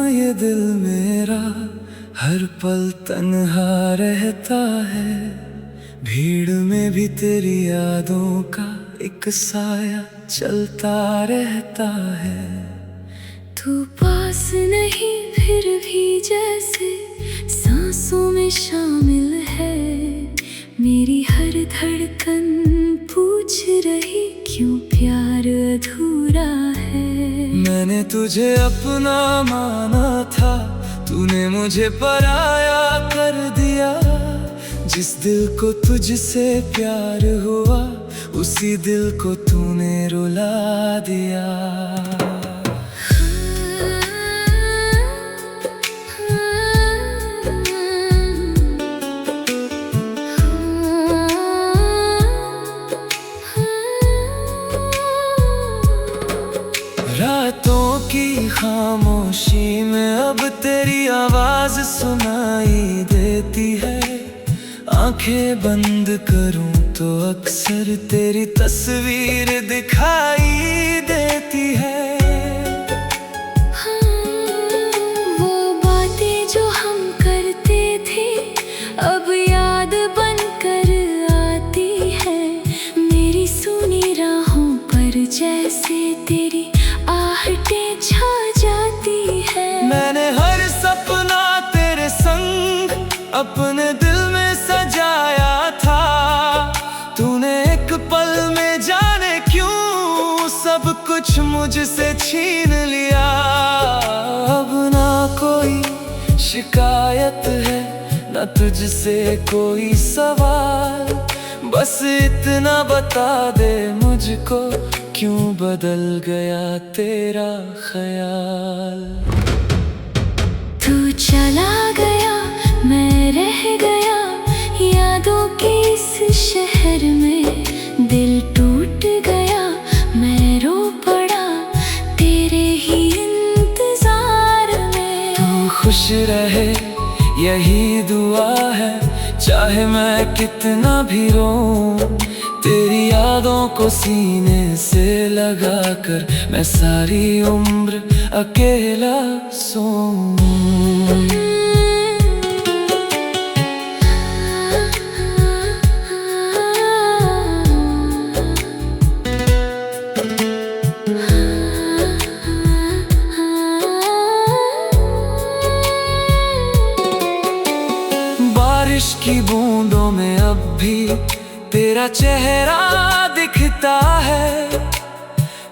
ये दिल मेरा हर पल तन्हा रहता है। भीड़ में भी तेरी यादों का एक साया चलता रहता है। तू पास नहीं फिर भी जैसे सांसों में शामिल है। मेरी हर धड़कन पूछ रही क्यों प्यार अधूरा है। मैंने तुझे अपना माना था, तूने मुझे पराया कर दिया। जिस दिल को तुझसे प्यार हुआ, उसी दिल को तूने रुला दिया। रातों की खामोशी में अब तेरी आवाज सुनाई देती है। आंखें बंद करूं तो अक्सर तेरी तस्वीर दिखाई देती है। वो बातें जो हम करते थे अब याद बनकर आती है। मेरी सुनी राहों पर जैसे तेरी आहटें छा जाती है। मैंने हर सपना तेरे संग अपने दिल में सजाया था। तूने एक पल में जाने क्यों सब कुछ मुझसे छीन लिया। अब ना कोई शिकायत है, ना तुझसे कोई सवाल। बस इतना बता दे मुझको, क्यों बदल गया तेरा ख्याल। तू चला गया मैं रह गया यादों के इस शहर में। दिल टूट गया मैं रो पड़ा तेरे ही इंतजार में। तू खुश रहे यही दुआ है, चाहे मैं कितना भी रोऊं। तेरी यादों को सीने से लगा कर मैं सारी उम्र अकेला सोऊं। बारिश की बूंदों में अब भी तेरा चेहरा दिखता है।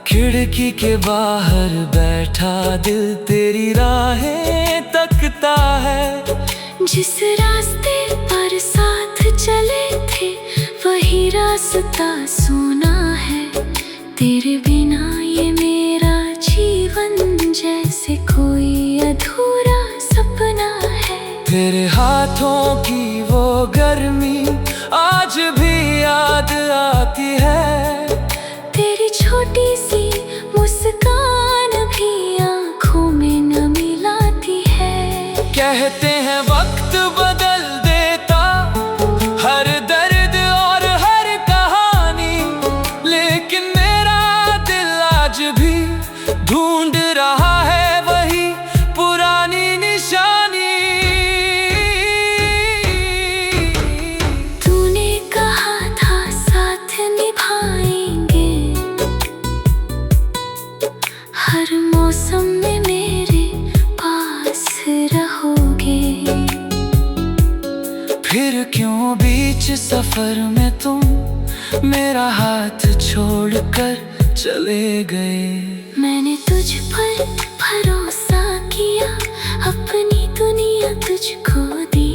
खिड़की के बाहर बैठा दिल तेरी राहें तकता है। जिस रास्ते पर साथ चले थे वही रास्ता सोना है। तेरे बिना ये मेरा जीवन जैसे कोई अधूरा सपना है। तेरे हाथों की वो गर्मी आज भी याद आती है। तेरी छोटी सी मुस्कान भी आँखों में नमी लाती है। कहते हैं वक्त बदल देता हर दर्द और हर कहानी, लेकिन मेरा दिल आज भी ढूंढ रहा है वही पुरानी निशानी। तूने कहा था साथ निभाएंगे, हर मौसम में मेरे पास रहोगे। फिर क्यों बीच सफर में तुम मेरा हाथ छोड़कर चले गए। मैंने तुझ पर भरोसा किया, अपनी दुनिया तुझको दी।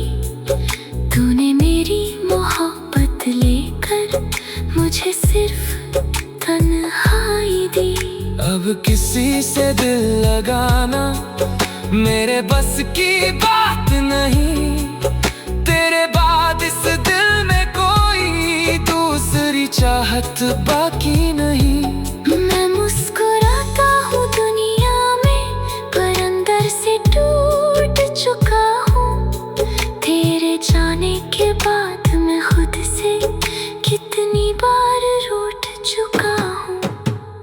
तूने मेरी मोहब्बत लेकर मुझे सिर्फ तन्हाई दी। अब किसी से दिल लगाना मेरे बस की बात नहीं। तेरे बाद इस दिल में कोई दूसरी चाहत बाकी नहीं। मैं मुस्कुराता हूँ दुनिया में, पर अंदर से टूट चुका हूँ। तेरे जाने के बाद मैं खुद से कितनी बार रूठ चुका हूँ।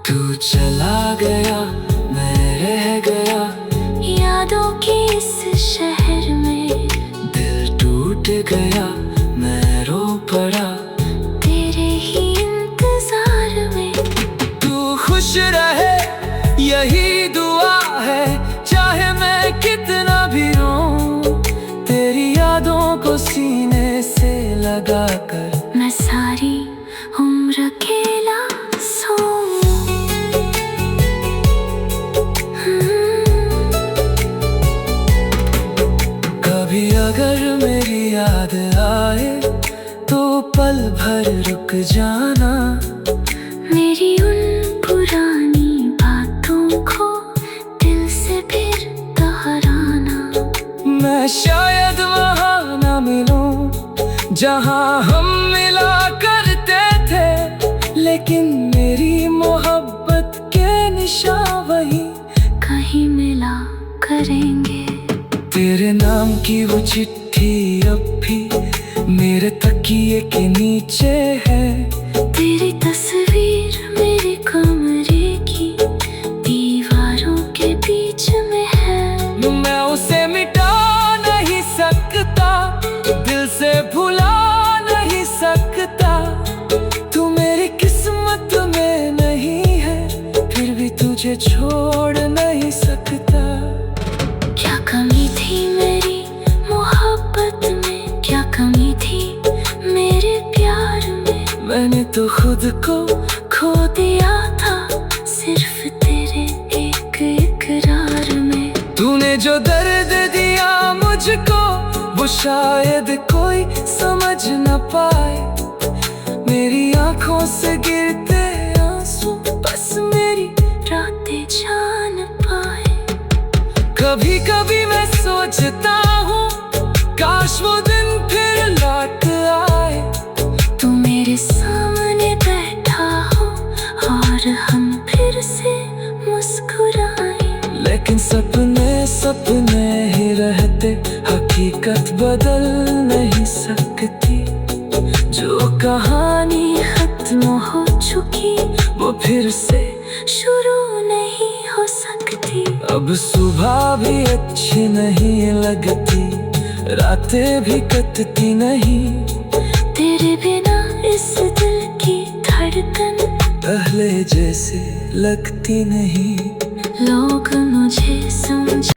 तू चला गया मैं रह गया याद यादों के इस शहर में दिल टूट गया, मैं रो पड़ा तेरे ही इंतजार में। तू खुश रहे यही दुआ है, चाहे मैं कितना भी रोऊं, तेरी यादों को सीने से लगा कर मैं सारी उम्र अकेला सोऊं। कभी अगर मेरी याद आए तो पल भर रुक जाना, मेरी उन पुरानी बातों को दिल से फिर दोहराना। मैं शायद वहाँ ना मिलूं जहाँ हम मिला करते थे, लेकिन मेरी मोहब्बत के निशान वहीं कहीं मिला करेंगे। तेरे नाम की वो चिट्ठी अब भी मेरे तकिए के नीचे है, तेरी तस्वीर मेरे कमरे की दीवारों के बीच में है। मैं उसे मिटा नहीं सकता, दिल से भुला नहीं सकता। तू मेरी किस्मत में नहीं है, फिर भी तुझे छोड़ नहीं सकता। क्या कमी थी मेरी मोहब्बत में, क्या कमी थी मेरे प्यार में। मैंने तो खुद को खो दिया था सिर्फ तेरे एक इकरार में। तूने जो दर्द दिया मुझको वो शायद कोई समझ न पाए, मेरी आंखों से गिरते आंसू बस मेरी रातें जान पाए। कभी कभी मैं सोचता हूँ काश वो दिन फिर लौट आए, तू मेरे सामने बैठा हो और हम फिर से मुस्कुराए। लेकिन सपने सपने ही रहते, हकीकत बदल नहीं सकती। जो कहानी खत्म हो चुकी वो फिर से शुरू नहीं हो सकती। अब सुबह भी अच्छी नहीं लगती, रातें भी कटती नहीं। तेरे बिना इस दिल की धड़कन पहले जैसे लगती नहीं। लोग मुझे समझ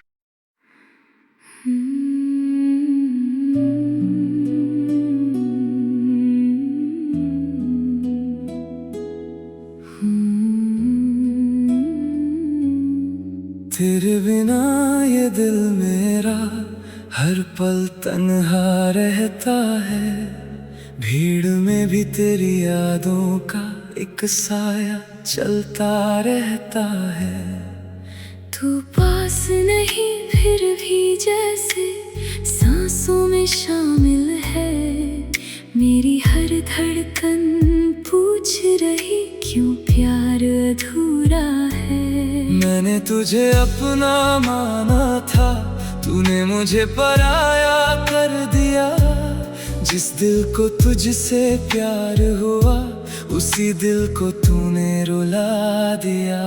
तेरे बिना ये दिल मेरा हर पल तन्हा रहता है, भीड़ में भी तेरी यादों का एक साया चलता रहता है। तू पास नहीं फिर भी जैसे सांसों में शामिल है। मेरी हर धड़कन पूछ रही क्यों प्यार अधूरा है। मैंने तुझे अपना माना था, तूने मुझे पराया कर दिया। जिस दिल को तुझसे प्यार हुआ उसी दिल को तूने रुला दिया।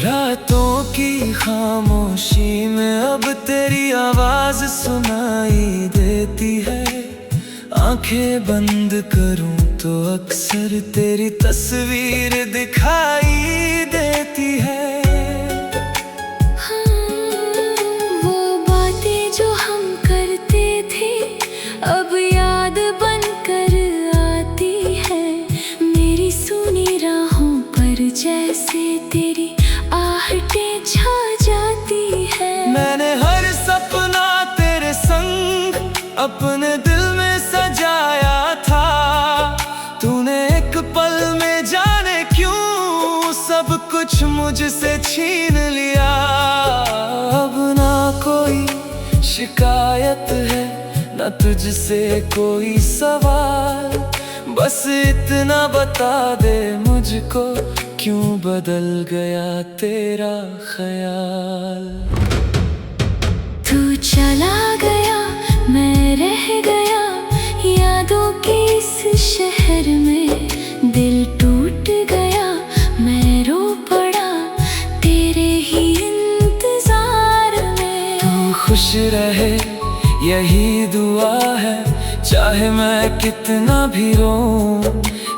रातों की खामोशी में अब तेरी आवाज सुनाई देती है। आंखें बंद करूं तो अक्सर तेरी तस्वीर दिखाई देती है। वो बातें जो हम करते थे अब याद बनकर आती है। मेरी सुनी राहों पर जैसे तेरी आहटें छा जाती है। मैंने हर सपना तेरे संग अपने दिल में सजाया था। तूने एक पल में जाने क्यों सब कुछ मुझसे छीन लिया। अब ना कोई शिकायत है ना तुझसे कोई सवाल, बस इतना बता दे मुझको क्यों बदल गया तेरा ख्याल। चला गया, मैं रह गया यादों के इस शहर में। दिल टूट गया, मैं रो पड़ा तेरे ही इंतजार में। तू खुश रहे यही दुआ है, चाहे मैं कितना भी रोऊं।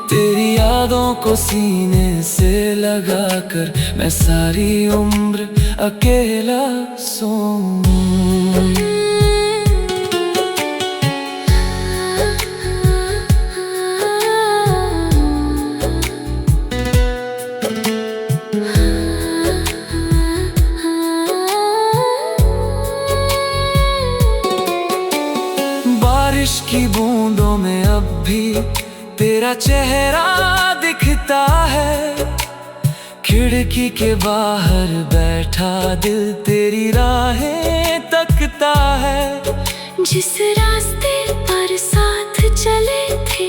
तेरी यादों को सीने से लगा कर मैं सारी उम्र अकेला सोऊं। बारिश की बूंदों में अब भी तेरा चेहरा दिखता है। खिड़की के बाहर बैठा दिल तेरी राहें तकता है। जिस रास्ते पर साथ चले थे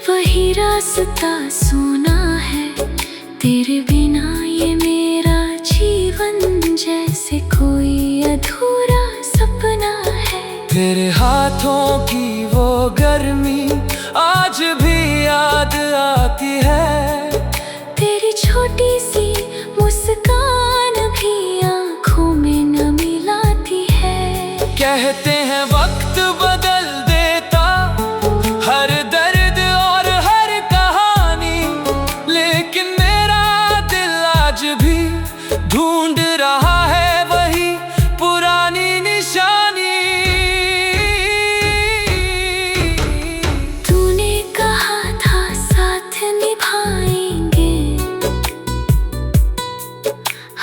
वही रास्ता सोना है। तेरे बिना ये मेरा जीवन जैसे कोई अधूरा सपना है। तेरे हाथों की वो गर्मी आज भी याद आती है। तेरी छोटी सी मुस्कान भी आँखों में नमी लाती है। कहते हैं वक्त बदल देता हर दर्द और हर कहानी, लेकिन मेरा दिल आज भी ढूंढ रहा है वही पुरानी निशानी। तूने कहा था साथ निभाएंगे,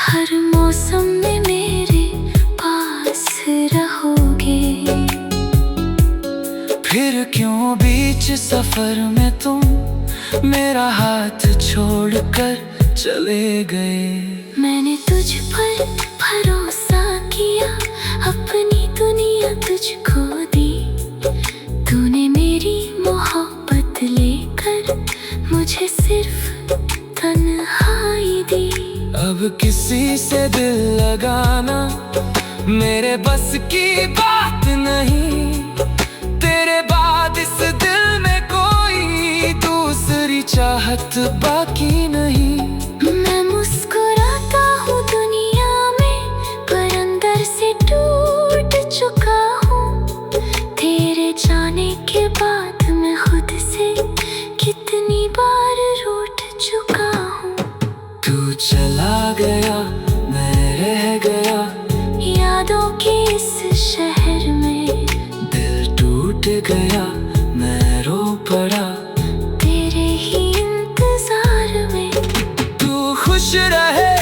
हर मौसम में मेरे पास रहोगे। फिर क्यों बीच सफर में तुम मेरा हाथ छोड़कर चले गए। मैंने तुझ पर भरोसा किया, अपनी दुनिया तुझको दी। तूने मेरी मोहब्बत लेकर मुझे सिर्फ तन्हाई दी। अब किसी से दिल लगाना मेरे बस की बात नहीं। तेरे बाद इस दिल में कोई दूसरी चाहत बाकी नहीं। मैं मुस्कुराता हूँ दुनिया में, पर अंदर से टूट चुका हूँ। तेरे जाने के बाद मैं खुद से कितनी बार रूठ चुका हूँ। तू चला गया, मैं रह गया यादों के इस शहर में। दिल टूट गया, मैं रो पड़ा तेरे ही इंतजार में। तू खुश रहे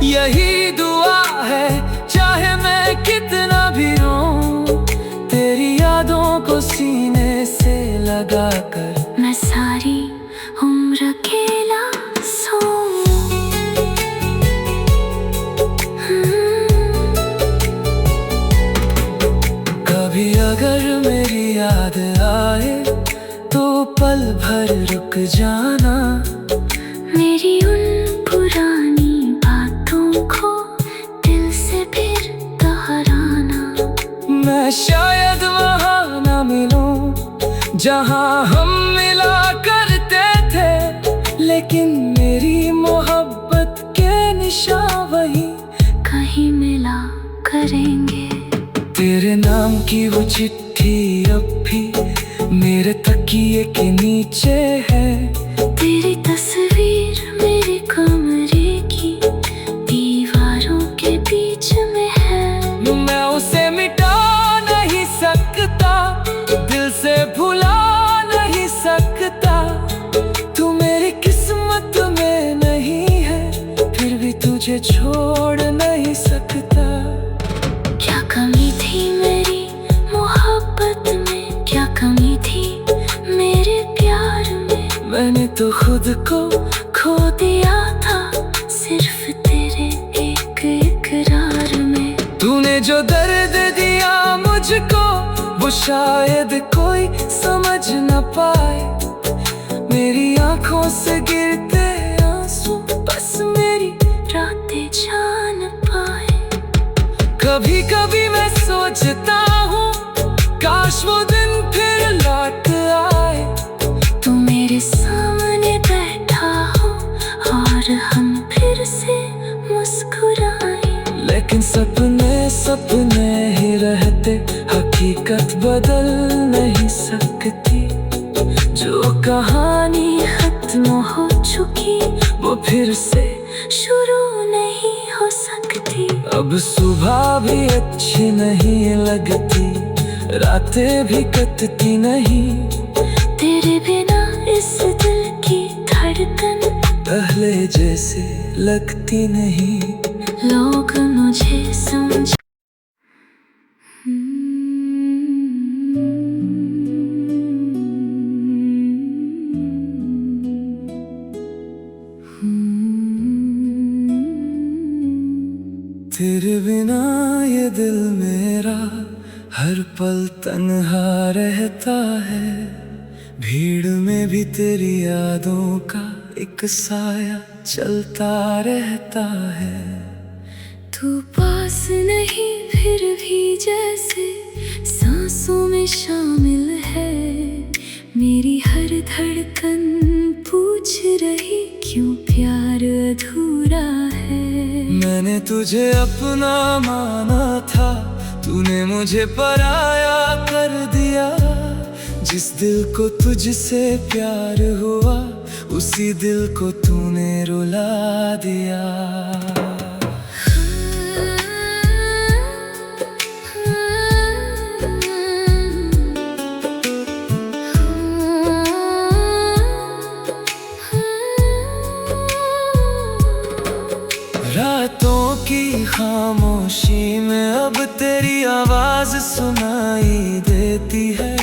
यही दुआ है, चाहे मैं कितना भी रोऊं। तेरी यादों को सीने से लगा कर मैं सारी उम्र अकेला सोऊं। कभी अगर मेरी याद आए तो पल भर रुक जाना। मेरी उन पुरानी बातों को दिल से फिर दोहराना। मैं शायद वहाँ न मिलूं जहाँ हम मिला करते थे, लेकिन मेरी मोहब्बत के निशान वही कहीं मिला करेंगे। तेरे नाम की वो चिट्ठी अब भी मेरे तकिए के नीचे है। तेरी तस्वीर मेरे कमरे की दीवारों के बीच में है। मैं उसे मिटा नहीं सकता, दिल से भुला नहीं सकता। तू मेरी किस्मत में नहीं है, फिर भी तुझे छोड़ नहीं सकता। क्या कमी थी मेरी मोहब्बत में, क्या कमी थी मेरे प्यार में। मैंने तो खुद को खो दिया था सिर्फ तेरे एक इकरार में। तूने जो दर्द दिया मुझको वो शायद कोई समझ न पाए। मेरी आंखों से गिरते आंसू बस मेरी रातें जान पाए। कभी कभी मैं सोचता हूँ काश वो दिन फिर लौट आए, तू मेरे सामने बैठा हो और हम फिर से मुस्कुराए। लेकिन सपने सपने ही रहते, हकीकत बदल नहीं सकती। जो कहानी खत्म हो चुकी वो फिर से शुरू नहीं हो सकती। अब सुबह भी अच्छी नहीं लगती, रातें भी कटती नहीं। तेरे बिना इस दिल की धड़कन पहले जैसे लगती नहीं। लोग मुझे समझ तेरे बिना ये दिल मेरा हर पल तन्हा रहता है। भीड़ में भी तेरी यादों का एक साया चलता रहता है। तू पास नहीं फिर भी जैसे सांसों में शामिल है। मेरी हर धड़कन पूछ रही क्यों प्यार अधूरा है। मैंने तुझे अपना माना था, तूने मुझे पराया कर दिया। जिस दिल को तुझसे प्यार हुआ उसी दिल को तूने रुला दिया। रातों की खामोशी में अब तेरी आवाज सुनाई देती है।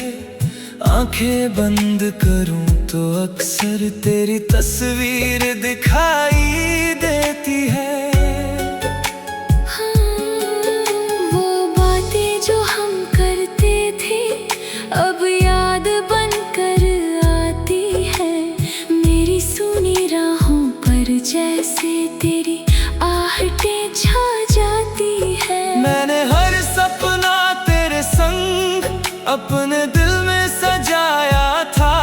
आंखें बंद करूं तो अक्सर तेरी तस्वीर दिखाई देती है। वो बातें जो हम करते थे अब याद बनकर आती है। मेरी सुनी राहों पर जैसे तेरी आहटें छा जाती है। मैंने हर सपना तेरे संग अपने दिल में सजाया था।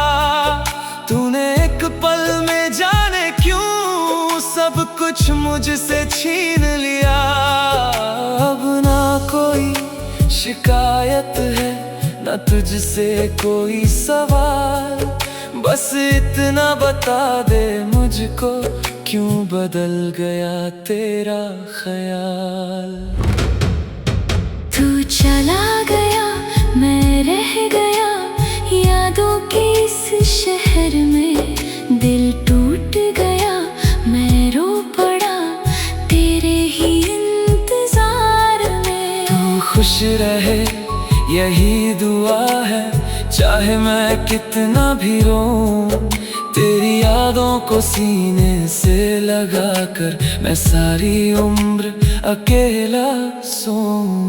तूने एक पल में जाने क्यों सब कुछ मुझसे छीन लिया। अब ना कोई शिकायत है ना तुझसे कोई सवाल, बस इतना बता दे मुझको क्यों बदल गया तेरा ख्याल। तू चला गया मैं रह गया यादों के इस शहर में। दिल टूट गया मैं रो पड़ा तेरे ही इंतजार में। तू खुश रहे यही दुआ है, चाहे मैं कितना भी रोऊं। तेरी यादों को सीने से लगा कर मैं सारी उम्र अकेला सोऊं।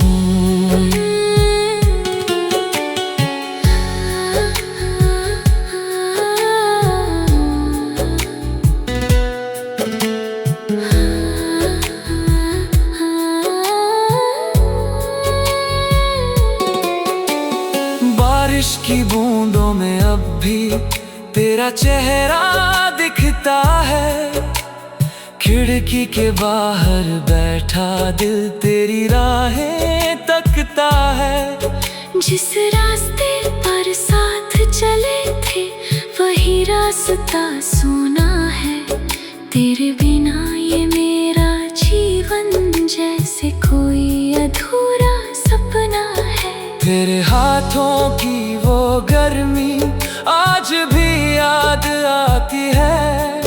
बारिश की बूंदों में अब भी तेरा चेहरा दिखता है। खिड़की के बाहर बैठा दिल तेरी राहें तकता है। जिस रास्ते पर साथ चले थे वही रास्ता सोना है। तेरे बिना ये मेरा जीवन जैसे कोई अधूरा सपना है। तेरे हाथों की वो गर्मी आज भी याद आती है।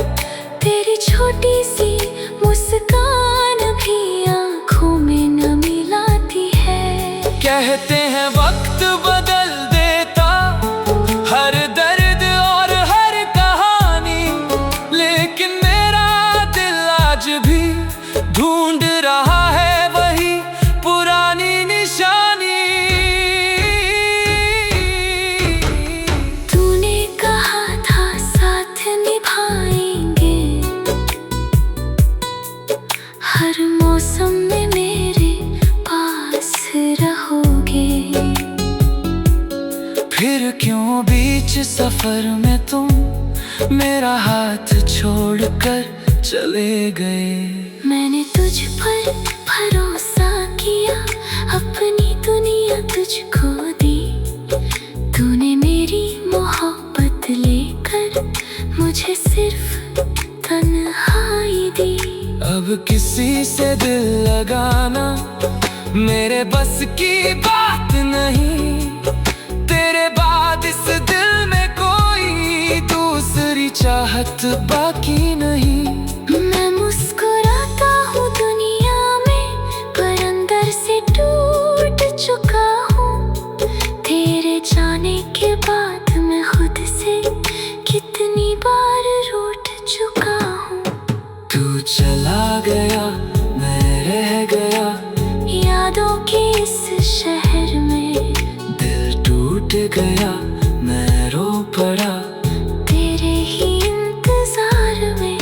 तेरी छोटी सी मुस्कान भी आँखों में नमी लाती है। कहते हैं वक्त बदल देता हर दर्द और हर कहानी, लेकिन मेरा दिल आज भी ढूंढ रहा है वही पुरानी निशानी। तूने कहा था साथ निभाएंगे, हर मौसम में मेरे पास रहोगे। फिर क्यों बीच सफर में तुम मेरा हाथ छोड़कर चले गए। मैंने तुझ पर भरोसा किया, अपनी दुनिया तुझको दी। तूने मेरी मोहब्बत लेकर मुझे सिर्फ तन्हाई दी। अब किसी से दिल लगाना मेरे बस की बात नहीं। तेरे बाद इस दिल में कोई दूसरी चाहत बाकी नहीं। मैं मुस्कुराता हूँ दुनिया में, पर अंदर से टूट चुका हूँ। तेरे जाने के बाद मैं खुद से कितनी बार रूठ चुका हूँ। तू चला गया, मैं रह गया यादों के इस शहर में। दिल टूट गया, मैं रो पड़ा तेरे ही इंतजार में।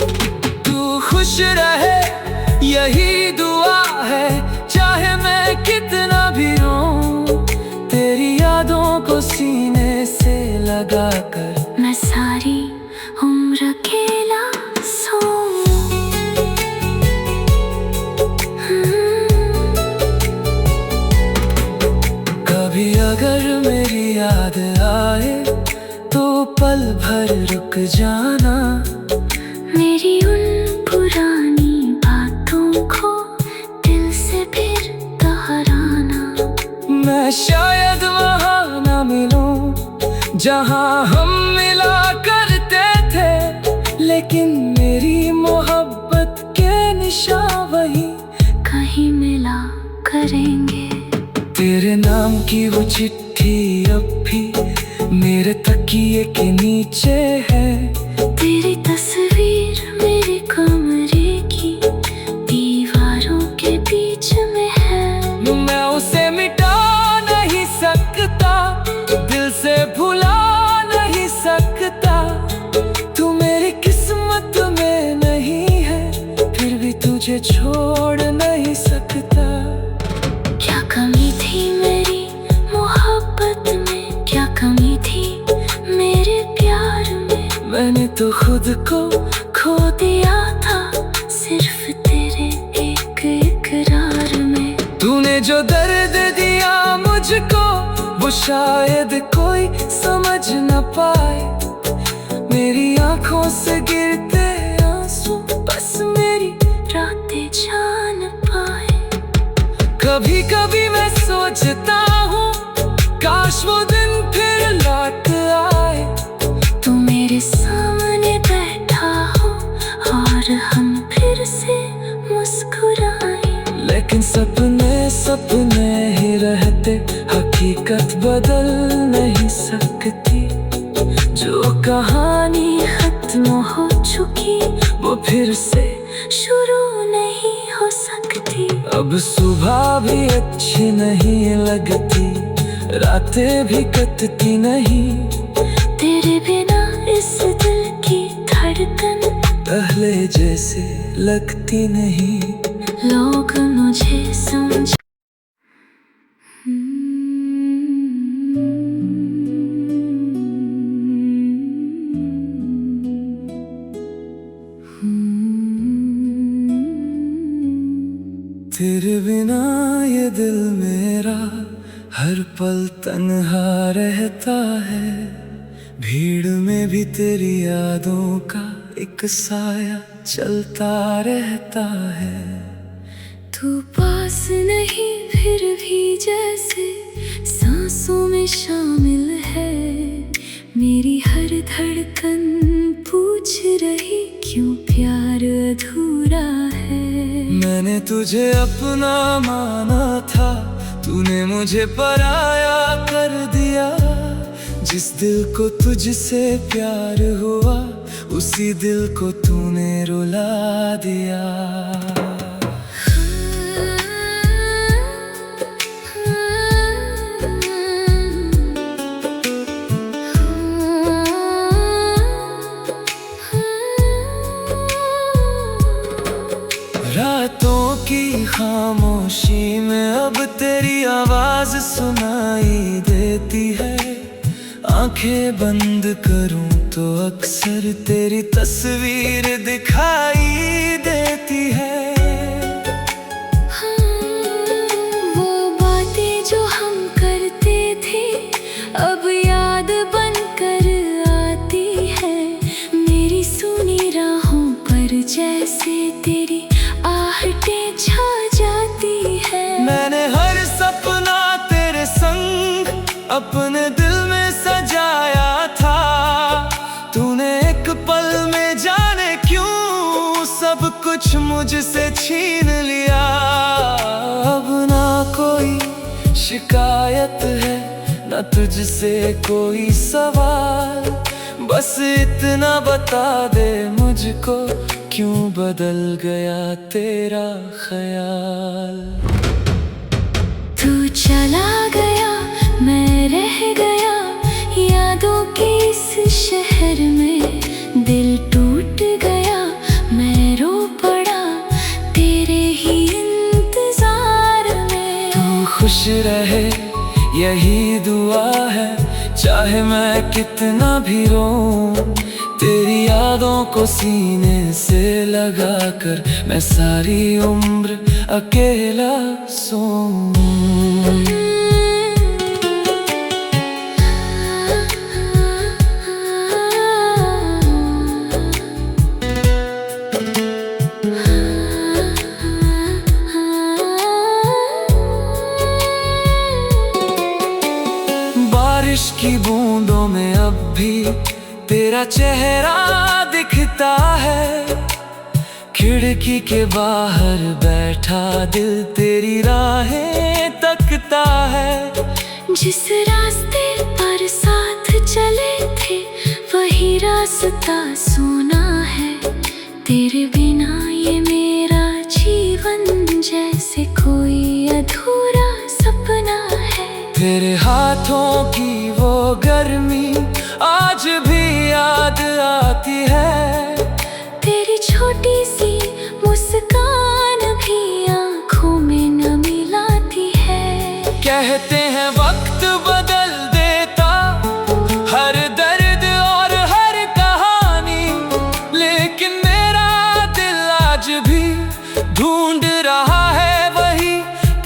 तू खुश रहे यही दुआ है, चाहे मैं कितना भी रोऊं। तेरी यादों को सीने से लगा कर मैं सारी उम्र अकेला सोऊं। कभी अगर मेरी याद आए तो पल भर रुक जाना। मेरी उन पुरानी बातों को दिल से फिर दोहराना। मैं शायद वहाँ न मिलूं जहाँ हम मिला करते थे, लेकिन मेरी मोहब्बत के निशान वहीं कहीं मिला करेंगे। तेरे नाम की वो चिट्ठी अब भी मेरे तकिए के नीचे है। तेरी तस्वीर मेरे कमरे की दीवारों के बीच में है। मैं उसे मिटा नहीं सकता, दिल से भुला नहीं सकता। तू मेरी किस्मत में नहीं है, फिर भी तुझे छोड़ नहीं सकता। क्या कमी थी मेरी मोहब्बत में, क्या कमी थी मेरे प्यार में। मैंने तो खुद को खो दिया था सिर्फ तेरे एक इकरार में। तूने जो दर्द दिया मुझको वो शायद कोई समझ न पाए। मेरी आंखों से गिरते आंसू बस मेरी रातें जान पाए। कभी कभी मैं सोचता हूँ काश वो दिन फिर लौट आए। तू मेरे सामने बैठा हो और हम फिर से मुस्कुराए। लेकिन सपने सपने ही रहते, हकीकत बदल नहीं सकती। जो कहानी खत्म हो चुकी वो फिर से शुरू नहीं हो सकती। अब सुबह भी अच्छी नहीं लगती, रातें भी कटती नहीं। तेरे बिना इस दिल की धड़कन पहले जैसे लगती नहीं। लोग मुझे समझ तेरे बिना ये दिल मेरा हर पल तन्हा रहता है। भीड़ में भी तेरी यादों का एक साया चलता रहता है। तू पास नहीं फिर भी जैसे सांसों में शामिल है। मेरी हर धड़कन पूछ रही क्यों प्यार अधूरा है। मैंने तुझे अपना माना था, तूने मुझे पराया कर दिया। जिस दिल को तुझसे प्यार हुआ उसी दिल को तूने रुला दिया। रातों की खामोशी में अब तेरी आवाज आवाज सुनाई देती है। आंखें बंद करूं तो अक्सर तेरी तस्वीर दिखाई देती है। वो बातें जो हम करते थे अब याद बनकर आती है। मेरी सुनी राहों पर जैसे तेरी आहटें छा जाती है। मैंने हर सपना तेरे संग अपने दिल में सजाया था। तूने एक पल में जाने क्यों सब कुछ मुझसे छीन लिया। अब ना कोई शिकायत है ना तुझसे कोई सवाल। बस इतना बता दे मुझको क्यों बदल गया तेरा ख्याल। तू चला गया मैं रह गया यादों के इस शहर में। दिल टूट गया मैं रो पड़ा तेरे ही इंतजार में। तू खुश रहे यही दुआ है, चाहे मैं कितना भी रोऊं। तेरी यादों को सीने से लगा कर मैं सारी उम्र अकेला सोऊं। बारिश की बूंदों में अब भी तेरा चेहरा दिखता है। खिड़की के बाहर बैठा दिल तेरी राहें तकता है। जिस रास्ते पर साथ चले थे वही रास्ता सोना है। तेरे बिना ये मेरा जीवन जैसे कोई अधूरा सपना है। तेरे हाथों की वो गर्मी आज भी याद आती है। तेरी छोटी सी मुस्कान भी आँखों में नमी लाती है। कहते हैं वक्त बदल देता हर दर्द और हर कहानी, लेकिन मेरा दिल आज भी ढूंढ रहा है वही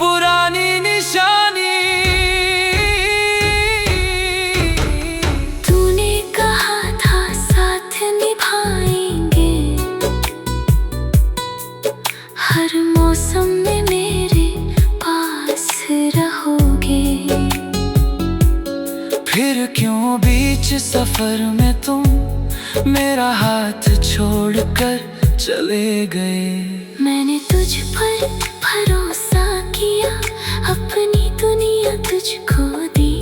पुरानी निशानी। तूने कहा था साथ निभाएंगे, हर मौसम में मेरे पास रहोगे। फिर क्यों बीच सफर में तुम मेरा हाथ छोड़कर चले गए। मैंने तुझ पर भरोसा किया, अपनी दुनिया तुझको दी।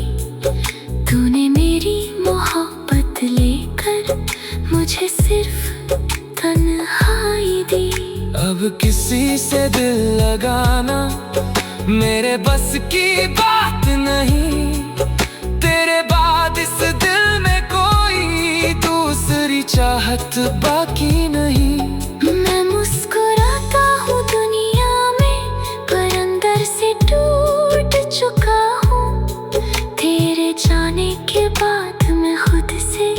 तूने मेरी मोहब्बत लेकर मुझे सिर्फ तन्हाई दी। अब किसी से दिल लगाना मेरे बस की बात नहीं। तेरे बाद इस दिल में कोई दूसरी चाहत बाकी नहीं। मैं मुस्कुराता हूँ दुनिया में पर अंदर से टूट चुका हूँ। तेरे जाने के बाद मैं खुद से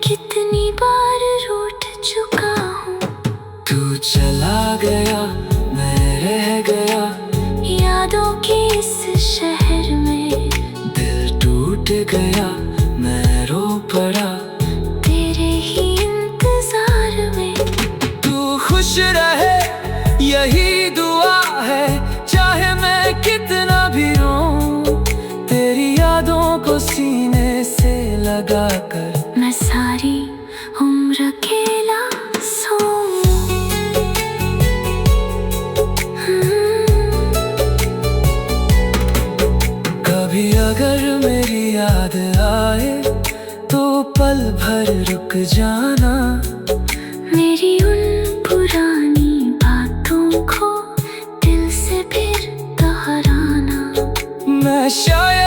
कितनी बार रूठ चुका हूँ। तू चला गया मैं रह गया यादों के इस शहर में। दिल टूट गया मैं रो पड़ा तेरे ही इंतजार में। तू खुश रहे यही दुआ है, चाहे मैं कितना भी रोऊं। तेरी यादों को सीने से लगा कर मैं सारी उम्र अकेला सोऊं। कभी अगर मेरी याद आए तो पल भर रुक जाना। मेरी उन पुरानी बातों को दिल से फिर दोहराना। मैं शायद